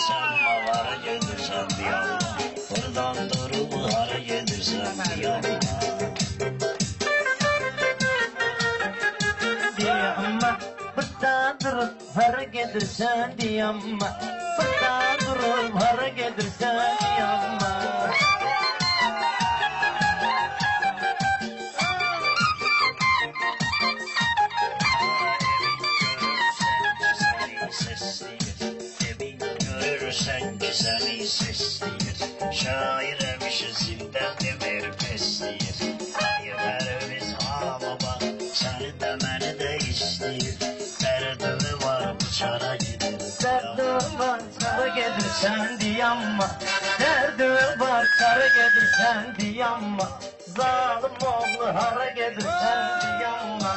gelirsen hara gelirsen diyorum. Buradan durup hara gelirsen diyorum. Diyama burada durup hara gelirsen diyama. Burada durup hara gelirsen diyama. Görürsen ki seni seslidir. Şairemişiz zilden demir peslidir. Hayırlarımız ha baba, seni de beni de istiyor. Derdi var bıçara gider. Derdi var çara gelirsen diyama. Derdi var çara gelirsen diyama. Zalim oğlu hara gelirsen diyama.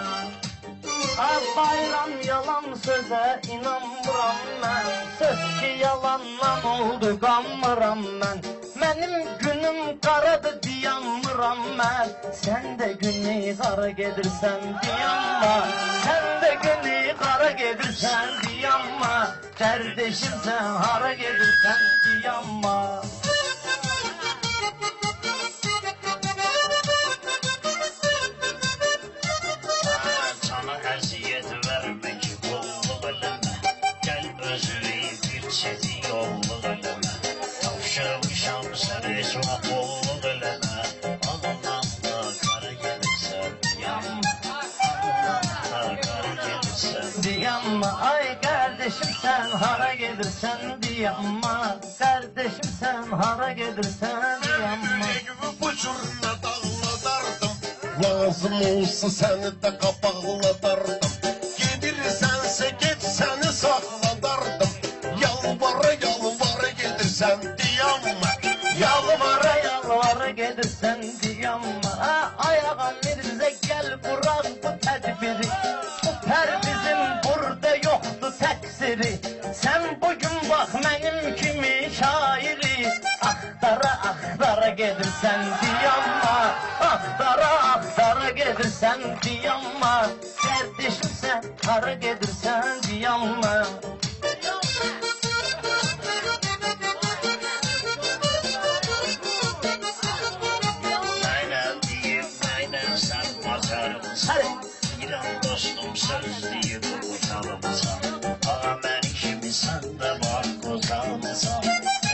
Bayram yalan söze inanmıram mən. Söz ki yalandan oldu qanmıram mən. Mənim günüm qaradır diyanmıram mən. Sən də günü qara gedirsən diyanma. Sən də günü qara gedirsən diyanma. Kardeşim sen hara gedirsən diyanma. Yolluk eleme, tavşamışam seni çok bolluk eleme. Alından da kara gelirsen diyanma. Alından da kara gelirsen diyanma. Ay kardeşim sen hara gelirsen diyanma. Kardeşim sen hara gelirsen diyanma. Bu cürne dağladardım, lazım olsa seni de kapaqladardım. Gedirsense get seni saxladardım. Yalvara yalvara gedirsen diyanma. Yalvara yalvara gedirsen diyanma. Ayağa Mirzə gel bırak bu tedbiri. Bu perdizin burada yoktu təqsiri. Sen bugün bak benim kimi şairi. Aktara aktara gedirsen diyanma. Aktara aktara gedirsen diyanma. Kardeşim sen hara gedirsen diyanma. İran dostum söz deyip utanımsan. Ağa ben kimi sen de var kozansan.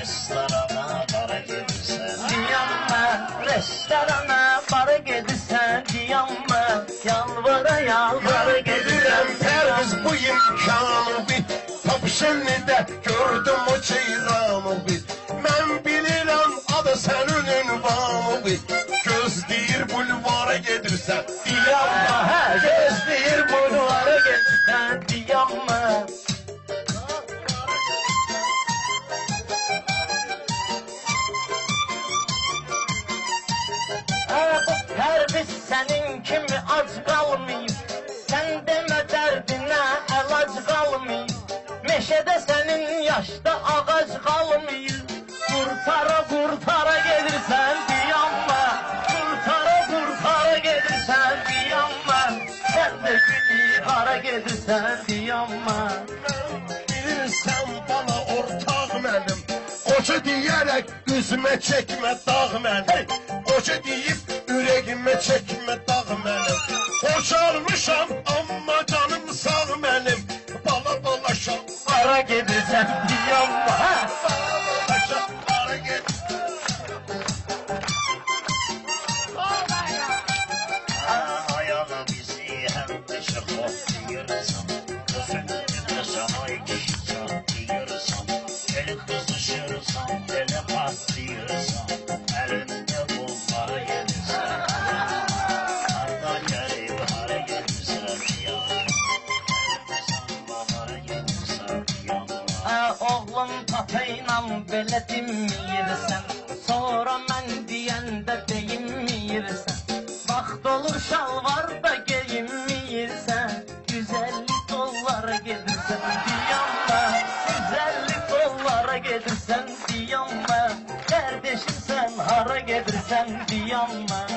Restorana para gelirsen diyanma. Restorana para gelirsen diyanma. Yalvara yalvara gelirsen Perviz bu imkanı bil. Tapşını da gördüm o ceyranı bil. Ben bilirim adı senin ünvanı bil. Göz deyir bulvara gedirsen diyanma. Gözleyir bulvara gelirsen diyanma. Perviz senin kimi ac kalmayıp. Sen deme derdine elac kalmayıp. Meşede senin yaşta ağaç kalmayıp. Kurtara kurtara gelirsen diyanma. Kurtara kurtara gelirsen diyanma. Sen de günü ara gelirsen diyanma. bilirsen bana ortaq mənim. Qoca diyerek üzüme çekme dağ mənim. Qoca deyip yüreğime çekme dağ mənim. Boşalmışam amma canım sağ mənim. Bala balaşam Ara gelirsen diyanma. bala balaşam ara gel. Ayağına bizi hem de şıkla diyorsan. Kızın önünde sana iki şıkla diyorsan. Eli kızışırsan, eli patlıyorsan. Elinde bomba gelirsen. Arda gelip hara gelirsen diyanma. Elinde bahara gelirsen diyanma. Oğlum patayla belə dinməyirsən. Sonra mən deyəndə deyinməyirsən. Vaxt olur şalvar da geyinməyirsən. 150 dollara gedirsən diyanma. 150 dollara gedirsən diyanma. Kardeşim sen hara gedirsən diyanma.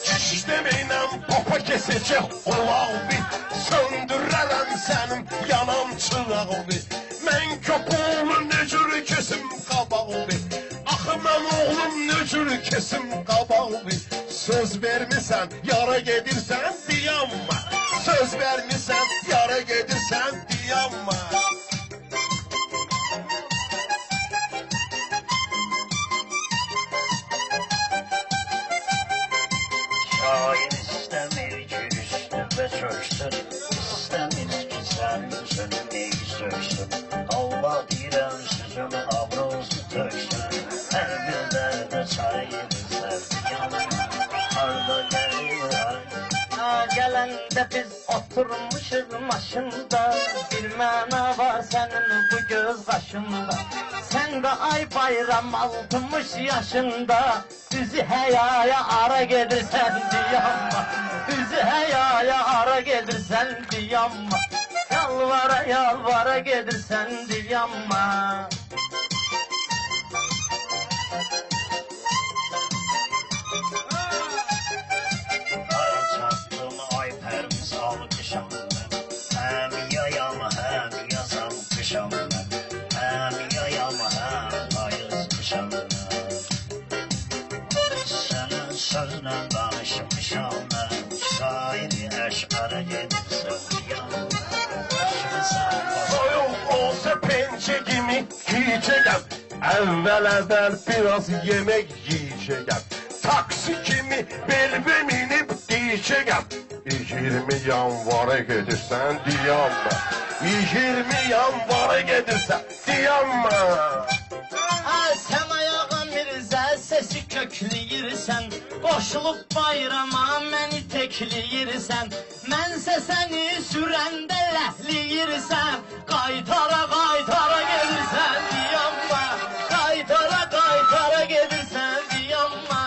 Çiş demeyle papa kes kesecek olağı bir söndürərəm sənin yanan çırağı bir mən köpoğlu nöcür kesim qabağı bir axı mən oğlum nöcür kesim qabağı bir söz vermisən yara gedirsən diyanma söz vermisən yara gedirsən diyanma Şair istemir ki üstüme çöksün İstemir ki senin sönmeyi söksün Allah direm sözüm abrosu töksün Her bir derde çayırsan yanına Arda gelir Ha, gelende biz oturmuşuz maşında Bir mana var senin bu göz kaşında Sen de ay bayram 60 yaşında Bizi heyaya ara gelirsen diyanma Bizi heyaya ara gelirsen diyanma Yalvara yalvara gelirsen diyanma Ay çattım ay perviz alkışam ben Hem yayam hem yazam kışam ben Hem yayam hem ayız kışam ben Senin sözle danışmışam ben Şairi eşkara gelirsen yanına Soyum olsa pençe gibi giyeceğim Evvel biraz yemek yiyeceğim Taksi kimi belime minip diyeceğim 20 yanvara gelirsen diyanma 20 yanvara gelirsen diyanma Ha, sen ayağa Mirzə sesi kökləyirsən Qoşulub bayrama məni tekləyirsən Mənsə səni sürəndə ləhləyirsən Qaytara qaytara gelirsən diyanma Qaytara gelirsən diyanma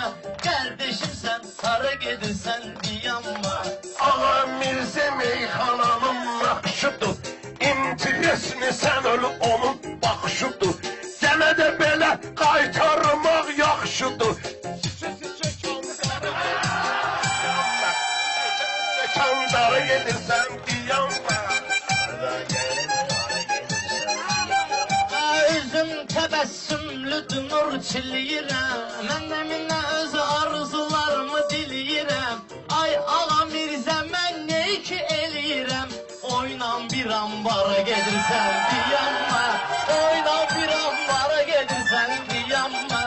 Qardeşimsən hara gedirsən diyanma Ağa Mirzə meyxananın nakşıdır İmtiyesini sen öl onun bakşıdır Gene de belə qaytarmaq yaxşıdır Çəkandara gedirsən diyanma Arda gelir ara gelirsen Ha, üzüm təbəssümlüdür nur çiliyirəm Mən də minə öz arzularımı diliyirəm Ay ağa Mirzə mən ney ki eləyirəm Oynan bir ambara gedirsən diyanma Oynan bir ambara gedirsən diyanma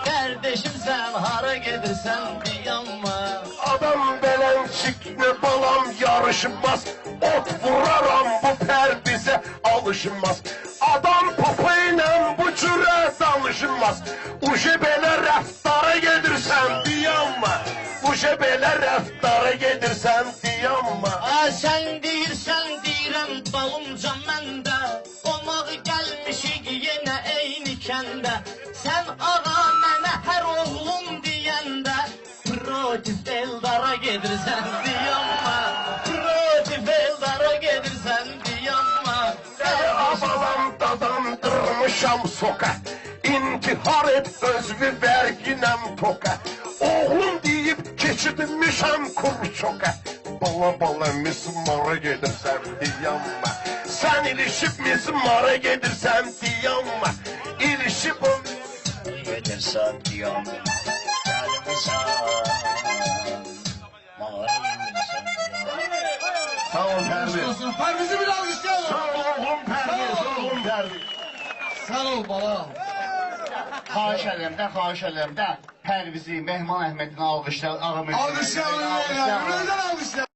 Kardeşim sen hara gedirsən diyanma Adam belençikle balam yarışmaz Ot vuraram bu perbize alışmaz Adam popayla bu cüre danışmaz Uje belə rəftara gedirsən diyanma Uje belə rəftara gedirsən diyanma Ha, sen deyirsən deyirəm dalımca mən də Qonaq gəlmişik yenə eyni kəndə Sen ağa mənə hər oğlum deyəndə Protif Eldara gedirsən diyanma Protif Eldara gedirsən diyanma Abalam dadandırmışam soka İntihar et özlü verginəm toka Oğlum deyip keçirmişəm kurçoka Bala bala mismara gedirsən diyanma Sen ilişip mismara gedirsən diyanma İlişip Yedirsen diyorum Gelirsen Mağarayımsan Sağ ol Perviz Olsun. Perviz'i bir alkışlayalım. Sağ ol oğlum Perviz Sağ ol Perviz Sağ ol bala. Xahiş edirəm də Pərvizi, Mehman Əhmədini alqışlayalım. Alkışlayalım. Alkışlayalım.